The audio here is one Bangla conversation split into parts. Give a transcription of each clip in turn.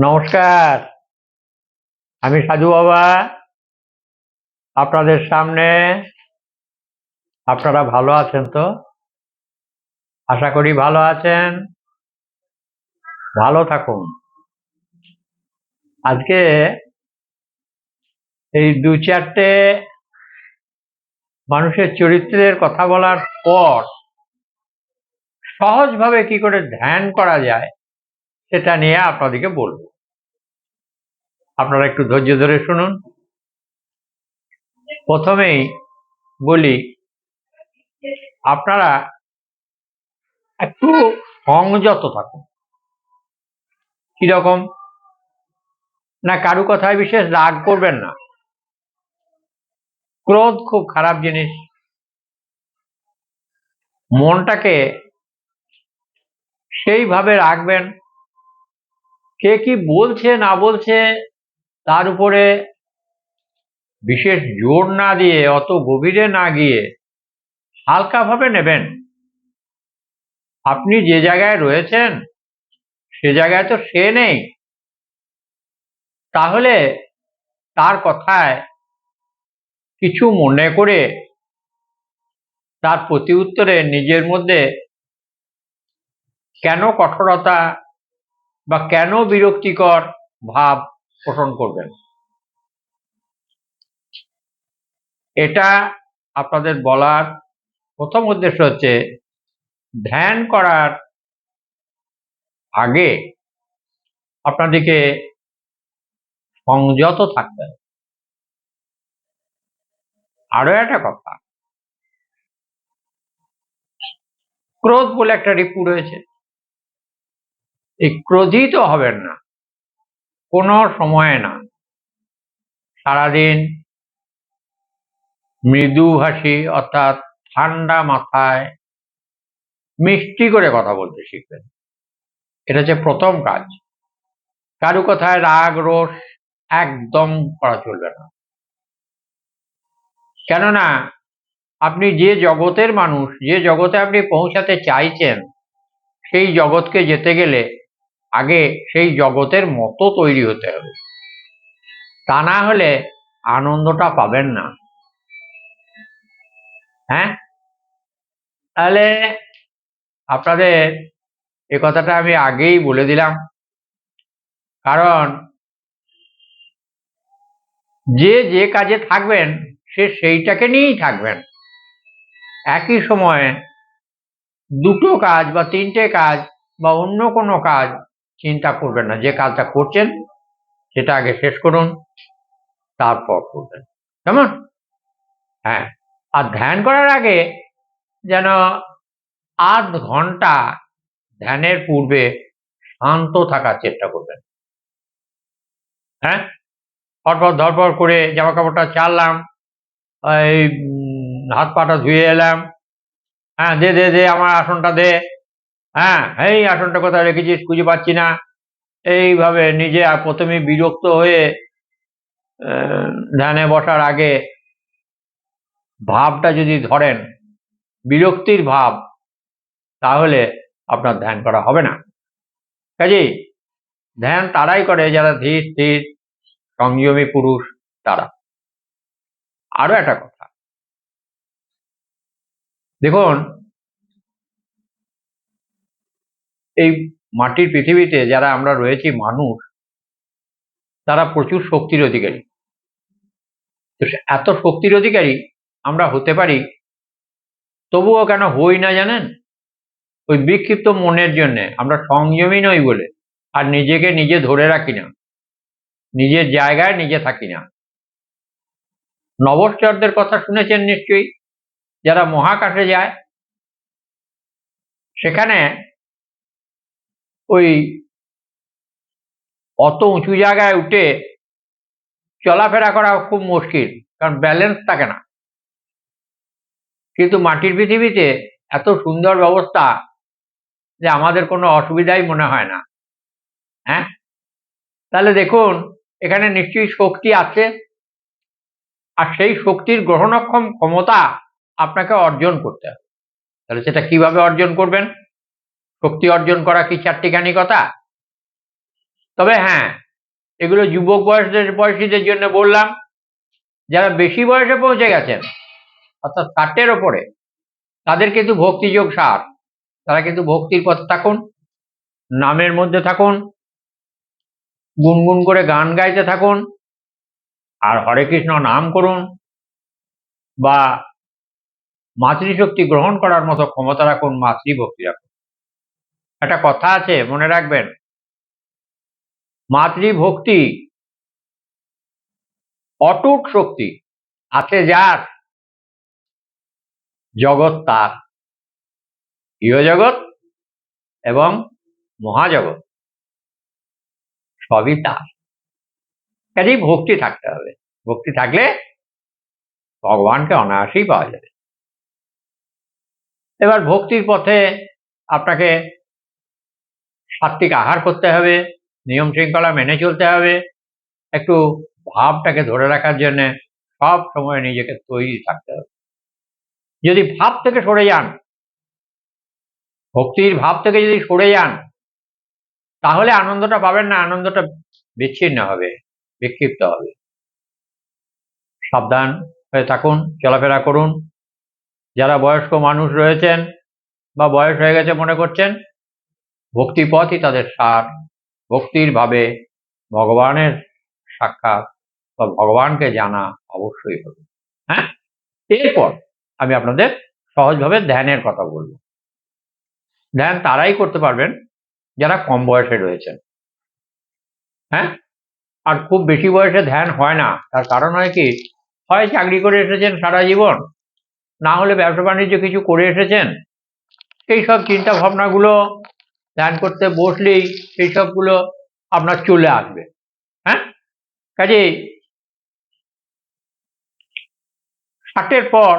নমস্কার। আমি সাধু বাবা আপনাদের সামনে। আপনারা ভালো আছেন তো? আশা করি ভালো আছেন। ভালো থাকুন। আজকে এই দু চারটে মানুষের চরিত্রের কথা বলার পর সহজভাবে কি করে ধ্যান করা যায় সেটা নিয়ে আপনাদেরকে বলবো। আপনারা একটু ধৈর্য ধরে শুনুন। প্রথমেই বলি, আপনারা একটু সংযত থাকুন। কিরকম না, কারু কথায় বিশেষ রাগ করবেন না। ক্রোধ খুব খারাপ জিনিস। মনটাকে সেইভাবে রাখবেন, কে কি বলছে না বলছে তার উপরে বিশেষ জোর না দিয়ে, অত গভীরে না গিয়ে হালকাভাবে নেবেন। আপনি যে জায়গায় রয়েছেন সে জায়গায় তো সে নেই, তাহলে তার কথায় কিছু মনে করে তার প্রতি উত্তরে নিজের মধ্যে কেন কঠোরতা বা কেন বিরক্তিকর ভাব পোষণ করবেন? এটা আপনাদের বলার প্রথম উদ্দেশ্য হচ্ছে, ধ্যান করার আগে আপনাদেরকে সংযত থাকতে হবে। আরো একটা কথা, ক্রোধ বলে একটা রিপু রয়েছে। এই ক্রোধিত হবেন না, কোনো সময় না। সারাদিন মৃদুভাষী অর্থাৎ ঠান্ডা মাথায় মিষ্টি করে কথা বলতে শিখবেন। এটা হচ্ছে প্রথম কাজ। কারু কথায় রাগ রোষ একদম করা চলবে না। কেননা আপনি যে জগতের মানুষ, যে জগতে আপনি পৌঁছাতে চাইছেন, সেই জগৎকে যেতে গেলে আগে সেই জগতের মতো তৈরি হতে হবে। তা না হলে আনন্দটা পাবেন না। হ্যাঁ, তাহলে আপনাদের এ কথাটা আমি আগেই বলে দিলাম, কারণ যে যে কাজে থাকবেন সে সেইটাকে নিয়েই থাকবেন। একই সময়ে দুটো কাজ বা তিনটে কাজ বা অন্য কোনো কাজ চিন্তা করবেন না। যে কাজটা করছেন সেটা আগে শেষ করুন, তারপর করবেন। কেমন? হ্যাঁ, আর ধ্যান করার আগে যেন আধ ঘন্টা ধ্যানের পূর্বে শান্ত থাকার চেষ্টা করবেন। হ্যাঁ, ধরপড় ধরপড় করে জামা কাপড়টা চাললাম, এই হাত পাটা ধুয়ে এলাম, হ্যাঁ দে দে দে আমার আসনটা দে, হ্যাঁ এই আসনটা কোথায় রেখেছিস খুঁজে পাচ্ছি না, এইভাবে নিজে প্রথমে বিরক্ত হয়ে ধ্যানে বসার আগে ভাবটা যদি ধরেন বিরক্তির ভাব, তাহলে আপনার ধ্যান করা হবে না। কাজেই ধ্যান তারাই করে যারা ধীর স্থির সংযমী পুরুষ, তারা। আরো একটা কথা, দেখুন এই মাটির পৃথিবীতে যারা আমরা রয়েছি মানুষ, তারা প্রচুর শক্তির অধিকারী। তো এত শক্তির অধিকারী আমরা হতে পারি, তবুও কেন হই না জানেন? ওই বিক্ষিপ্ত মনের জন্যে। আমরা সংযমী নই বলে, আর নিজেকে নিজে ধরে রাখি না, নিজের জায়গায় নিজে থাকি না। নভশ্চরদের কথা শুনেছেন নিশ্চয়ই, যারা মহাকাশে যায়, সেখানে ওই অত উঁচু জায়গায় উঠে চলাফেরা করা খুব মুশকিল, কারণ ব্যালেন্স থাকে না। কিন্তু মাটির পৃথিবীতে এত সুন্দর ব্যবস্থা যে আমাদের কোনো অসুবিধাই মনে হয় না। হ্যাঁ, তাহলে দেখুন এখানে নিশ্চয়ই শক্তি আছে, আর সেই শক্তির গ্রহণক্ষম ক্ষমতা আপনাকে অর্জন করতে হবে। তাহলে সেটা কিভাবে অর্জন করবেন? শক্তি অর্জন করা কি চারটিখানি কথা? তবে হ্যাঁ, এগুলো যুবক বয়সীদের জন্য বললাম। যারা বেশি বয়সে পৌঁছে গেছেন, অর্থাৎ 60-এর ওপরে, তাদের কিন্তু ভক্তিযোগ সার। তারা কিন্তু ভক্তির পথে থাকুন, নামের মধ্যে থাকুন, গুনগুন করে গান গাইতে থাকুন, আর হরে কৃষ্ণ নাম করুন, বা মাতৃশক্তি গ্রহণ করার মতো ক্ষমতা রাখুন, মাতৃভক্তি রাখুন। একটা কথা আছে, মনে রাখবেন, মাতৃভক্তি অটুট শক্তি, আছে যার, জগৎ তার, ইহজগৎ এবং মহাজগৎ সবই তার। কাজেই ভক্তি থাকতে হবে। ভক্তি থাকলে ভগবানকে অনায়াসেই পাওয়া যাবে। এবার ভক্তির পথে আপনাকে সাত্বিক আহার করতে হবে, নিয়ম শৃঙ্খলা মেনে চলতে হবে, একটু ভাবটাকে ধরে রাখার জন্য সব সময় নিজেকে তৈরি থাকতে হবে। যদি ভাব থেকে সরে যান, ভক্তির ভাব থেকে যদি সরে যান, তাহলে আনন্দটা পাবেন না, আনন্দটা বিচ্ছিন্ন হবে, বিক্ষিপ্ত হবে। সাবধান হয়ে থাকুন, চলাফেরা করুন। যারা বয়স্ক মানুষ রয়েছেন বা বয়স হয়ে গেছে মনে করছেন, ভক্তিপথই তাদের সার। ভক্তির ভাবে ভগবানের সাক্ষাৎ বা ভগবানকে জানা অবশ্যই হবে। হ্যাঁ, এরপর আমি আপনাদের সহজভাবে ধ্যানের কথা বলবো। ধ্যান তারাই করতে পারবেন যারা কম বয়সে রয়েছেন। হ্যাঁ, আর খুব বেশি বয়সে ধ্যান হয় না। তার কারণ হয় কি, হয় চাকরি করে এসেছেন সারা জীবন, না হলে ব্যবসা বাণিজ্য কিছু করে এসেছেন। সেই সব চিন্তা ভাবনাগুলো ধ্যান করতে বসলেই সেই সবগুলো আপনার চলে আসবে। হ্যাঁ, কাজেই 60-এর পর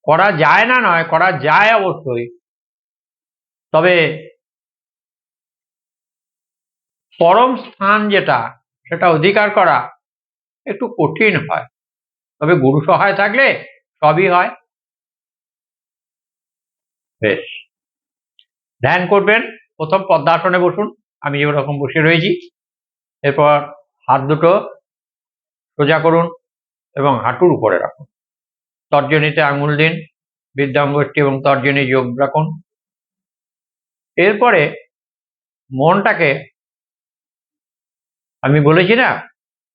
করা যায় না নয়, করা যায় অবশ্যই, তবে পরম স্থান যেটা, সেটা অধিকার করা একটু কঠিন হয়। তবে গুরু সহায় থাকলে সবই হয়। বেশ, ধ্যান করবেন। প্রথম পদ্মাসনে বসুন, আমি যেরকম বসে রয়েছি। এরপর হাত দুটো সোজা করুন এবং হাঁটুর উপরে রাখুন। তর্জনীতে আঙুল দিন, বৃদ্ধাঙ্গুষ্ঠী এবং তর্জনী যোগ রাখুন। এরপরে মনটাকে, আমি বলেছি না,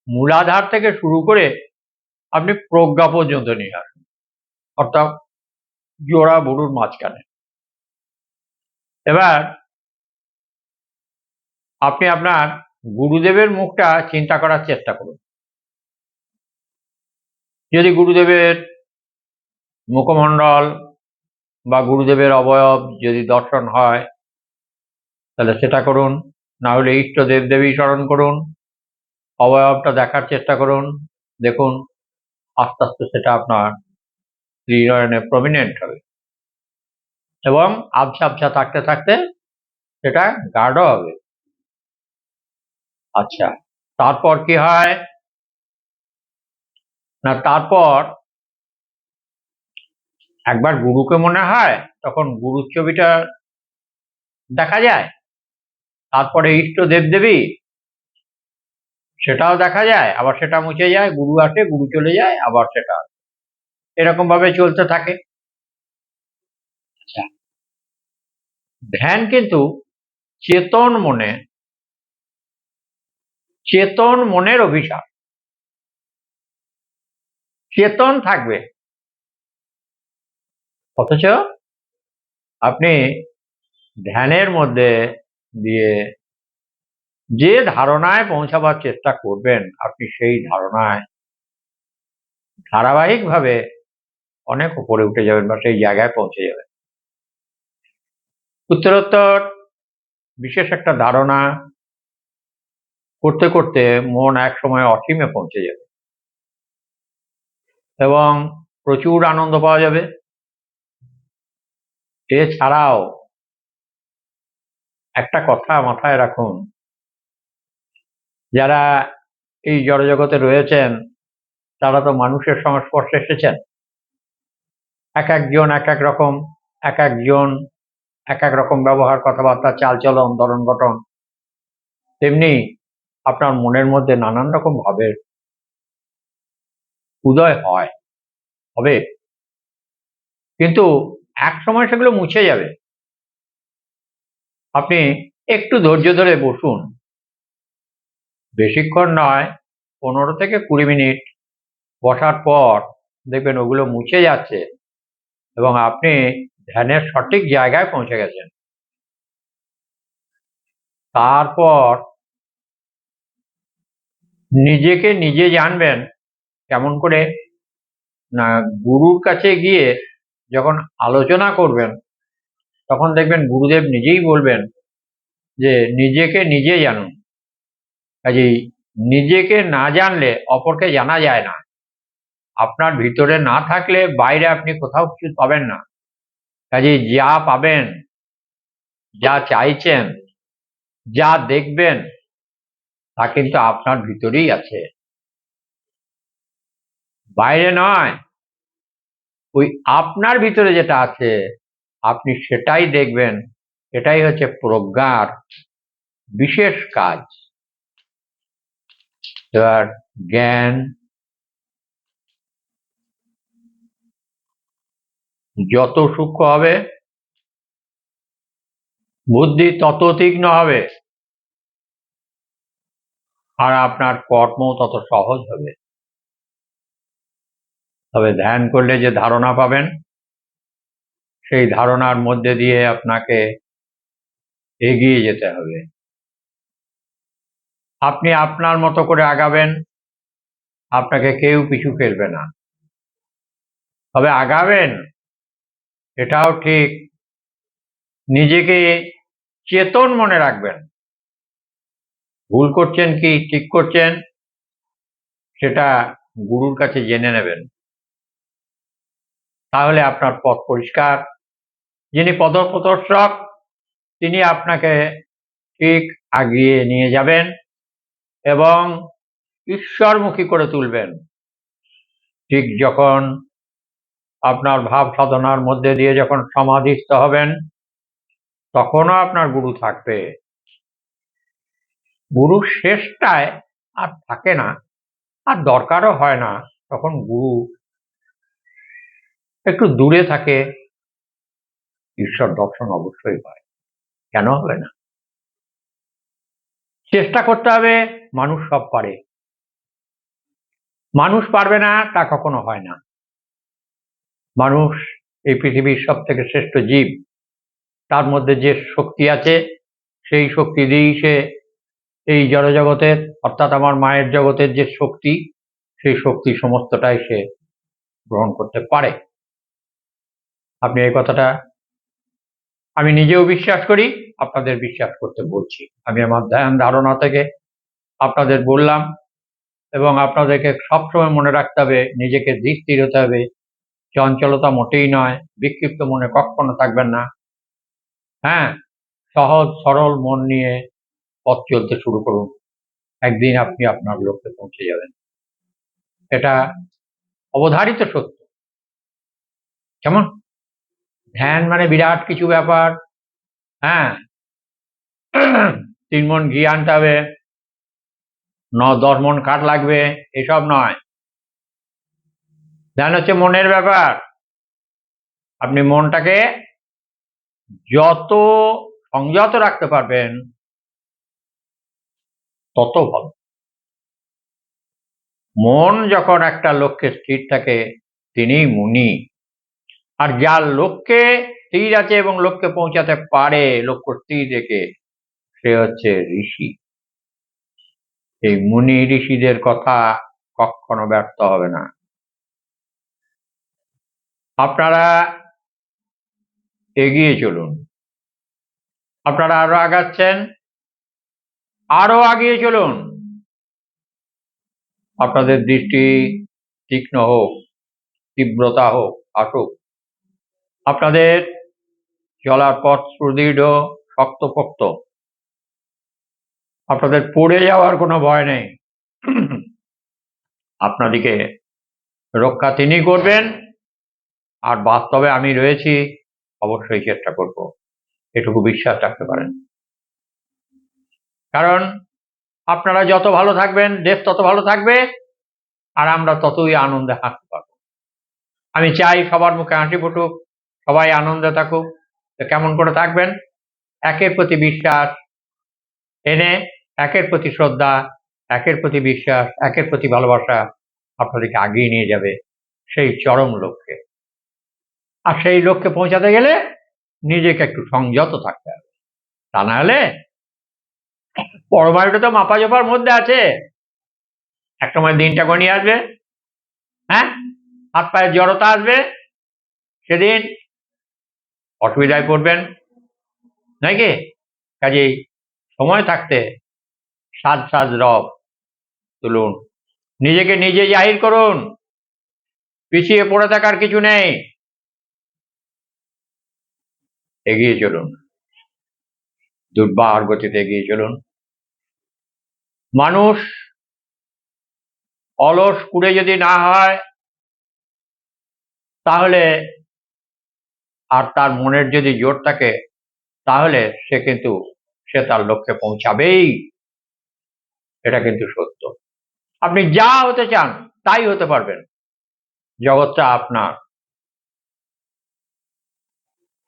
মূলাধার থেকে শুরু করে আপনি প্রজ্ঞা পর্যন্ত নিয়ে আসুন, অর্থাৎ জোড়া বুড়ুর মাঝখানে। এবার আপনি আপনার গুরুদেবের মুখটা চিন্তা করার চেষ্টা করুন। যদি গুরুদেবের মুখমণ্ডল বা গুরুদেবের অবয়ব যদি দর্শন হয়, তাহলে সেটা করুন। না হলে ইষ্ট দেবদেবী স্মরণ করুন, অবয়বটা দেখার চেষ্টা করুন। দেখুন আস্তে আস্তে সেটা আপনার হৃদয়ে প্রমিনেন্ট হবে এবং আবছা আবছা থাকতে থাকতে সেটা গাঢ় হবে। আচ্ছা, তারপর কি হয় না, তারপর একবার গুরুকে মনে হয়, তখন গুরুর ছবিটা দেখা যায়। তারপরে ইষ্ট দেবদেবী, সেটাও দেখা যায়, আবার সেটা মুছে যায়, গুরু আসে, গুরু চলে যায়, আবার সেটা এরকম ভাবে চলতে থাকে। আচ্ছা, ধ্যান কিন্তু চেতন মনের অভিশাপ। চেতন থাকবে, অথচ আপনি ধ্যানের মধ্যে দিয়ে যে ধারণায় পৌঁছাবার চেষ্টা করবেন, আপনি সেই ধারণায় ধারাবাহিকভাবে অনেক উপরে উঠে যাবেন বা সেই জায়গায় পৌঁছে যাবেন। উত্তরোত্তর বিশেষ একটা ধারণা করতে করতে মন এক সময় অসীমে পৌঁছে যাবে এবং প্রচুর আনন্দ পাওয়া যাবে। এছাড়াও একটা কথা মাথায় রাখুন, যারা এই জড়জগতে রয়েছেন তারা তো মানুষের সংস্পর্শে এসেছেন। এক একজন এক এক রকম, এক একজন এক এক রকম ব্যবহার, কথাবার্তা, চালচলন, ধরন গঠন। তেমনি আপনার মনের মধ্যে নানান রকম ভাবের উদয় হবে, কিন্তু এক সময় সেগুলো মুছে যাবে। আপনি একটু ধৈর্য ধরে বসুন, বেশিক্ষণ নয়, 15 থেকে 20 মিনিট বসার পর দেখবেন ওগুলো মুছে যাচ্ছে এবং আপনি ধ্যানের সঠিক জায়গায় পৌঁছে গেছেন। তারপর নিজেকে নিজে জানবেন কেমন করে না, গুরুর কাছে গিয়ে যখন আলোচনা করবেন তখন দেখবেন গুরুদেব নিজেই বলবেন যে নিজেকে নিজে জানুন। কাজেই নিজেকে না জানলে অপরকে জানা যায় না। আপনার ভিতরে না থাকলে বাইরে আপনি কোথাও কিছু পাবেন না। কাজেই যা পাবেন, যা চাইছেন, যা দেখবেন তা কিন্তু আপনার ভিতরেই আছে, বাইরে নয়। ওই আপনার ভিতরে যেটা আছে আপনি সেটাই দেখবেন। এটাই হচ্ছে প্রজ্ঞার বিশেষ কাজ। এবার জ্ঞান যত সূক্ষ্ম হবে, বুদ্ধি তত তীক্ষ্ণ হবে, আর আপনার কর্ম তত সহজ হবে। তবে ধ্যান করলে যে ধারণা পাবেন, সেই ধারণার মধ্যে দিয়ে আপনাকে এগিয়ে যেতে হবে। আপনি আপনার মতো করে আগাবেন, আপনাকে কেউ পিছু ফেলবে না। তবে আগাবেন, এটাও ঠিক, নিজেকে চেতন মনে রাখবেন। ভুল করছেন কি ঠিক করছেন সেটা গুরুর কাছে জেনে নেবেন, তাহলে আপনার পথ পরিষ্কার। যিনি পথপ্রদর্শক তিনি আপনাকে ঠিক আগিয়ে নিয়ে যাবেন এবং ঈশ্বরমুখী করে তুলবেন। ঠিক যখন আপনার ভাব সাধনার মধ্যে দিয়ে যখন সমাধিস্থ হবেন, তখনও আপনার গুরু থাকবে। গুরু শেষটায় আর থাকে না, আর দরকারও হয় না। তখন গুরু একটু দূরে থাকে, ঈশ্বর দর্শন অবশ্যই হয়, কেন হবে না? চেষ্টা করতে হবে। মানুষ সব পারে, মানুষ পারবে না তা কখনো হয় না। মানুষ এই পৃথিবীর সব থেকে শ্রেষ্ঠ জীব। তার মধ্যে যে শক্তি আছে সেই শক্তি দিয়েই সে এই জড়জগতের অর্থাৎ আমার মায়ের জগতের যে শক্তি, সেই শক্তি সমস্তটাই সে গ্রহণ করতে পারে। আপনি এই কথাটা আমি নিজেও বিশ্বাস করি, আপনাদের বিশ্বাস করতে বলছি। আমি আমার ধ্যান ধারণা থেকে আপনাদের বললাম, এবং আপনাদেরকে সবসময় মনে রাখতে হবে, নিজেকে ধীর স্থির হতে হবে, চঞ্চলতা মোটেই নয়, বিক্ষিপ্ত মনে কখনো থাকবেন না। হ্যাঁ, সহজ সরল মন নিয়ে পথ চলতে শুরু করুন, একদিন আপনি আপনার লক্ষ্যে পৌঁছে যাবেন। এটা অবধারিত সত্য। কেমন? ধ্যান মানে বিরাট কিছু ব্যাপার। হ্যাঁ, 3 মণ ঘি আনতে হবে, 10 মণ কাঠ লাগবে, এসব নয়। ধ্যান হচ্ছে মনের ব্যাপার। আপনি মনটাকে যত সংযত রাখতে পারবেন তত ভালো। মন যখন একটা লক্ষ্যে স্থির থাকে তিনিই মুনি, আর যার লক্ষ্যে স্থির আছে এবং লক্ষ্যে পৌঁছাতে পারে লক্ষ্য স্থির রেখে, সে হচ্ছে ঋষি। এই মুনি ঋষিদের কথা কখনো ব্যর্থ হবে না। আপনারা এগিয়ে চলুন, আপনারা আরো আগাচ্ছেন, আরো এগিয়ে চলুন। আপনাদের দৃষ্টি তীক্ষ্ণ হোক, তীব্রতা হোক, আসুক। আপনাদের চলার পথ সুদৃঢ়, শক্তপোক্ত। আপনাদের পড়ে যাওয়ার কোনো ভয় নেই। আপনাদিকে রক্ষা তিনি করবেন, আর বাস্তবে আমি রয়েছি, অবশ্যই চেষ্টা করব, এটুকু বিশ্বাস রাখতে পারেন। কারণ আপনারা যত ভালো থাকবেন দেশ তত ভালো থাকবে, আর আমরা ততই আনন্দে হাসতে পারবো। আমি চাই সবার মুখে হাসি ফুটুক, সবাই আনন্দে থাকুক। তো কেমন করে থাকবেন? একের প্রতি বিশ্বাস এনে, একের প্রতি শ্রদ্ধা, একের প্রতি বিশ্বাস, একের প্রতি ভালোবাসা আপনাদেরকে আগিয়ে নিয়ে যাবে সেই চরম লক্ষ্যে। আর সেই লক্ষ্যে পৌঁছাতে গেলে নিজেকে একটু সংযত থাকতে হবে, তা না হলে পরমায়ুটা তো মাপাজোপার মধ্যে আছে, একসময় দিনটা ঘনিয়ে আসবে, হ্যাঁ, হাত পায়ের জড়তা আসবে, সেদিন অসুবিধায় পড়বেন নাকি? কাজেই সময় থাকতে সাজ সাজ রব তুলুন, নিজেকে নিজে জাহির করুন, পিছিয়ে পড়ে থাকার কিছু নেই, এগিয়ে চলুন, দুর্বার গতিতে এগিয়ে চলুন। মানুষ অলস কুড়ে যদি না হয়, তাহলে আর তার মনের যদি জোর থাকে, তাহলে সে তার লক্ষ্যে পৌঁছাবেই, এটা কিন্তু সত্য। আপনি যা হতে চান তাই হতে পারবেন, জগৎটা আপনার।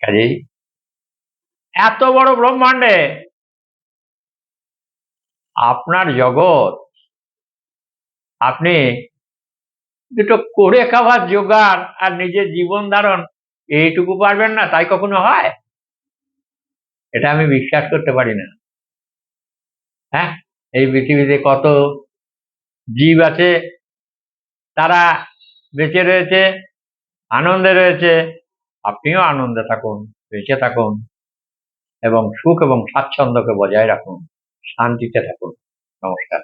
কাজেই এত বড় ব্রহ্মাণ্ডে আপনার জগৎ, আপনি দুটো করে খাওয়ার জোগাড় আর নিজের জীবন ধারণ এইটুকু পারবেন না, তাই কখনো হয়? এটা আমি বিশ্বাস করতে পারি না। হ্যাঁ, এই পৃথিবীতে কত জীব আছে, তারা বেঁচে রয়েছে, আনন্দে রয়েছে। আপনিও আনন্দে থাকুন, বেঁচে থাকুন, এবং সুখ এবং স্বাচ্ছন্দ্যকে বজায় রাখুন, শান্তিতে থাকুন। নমস্কার।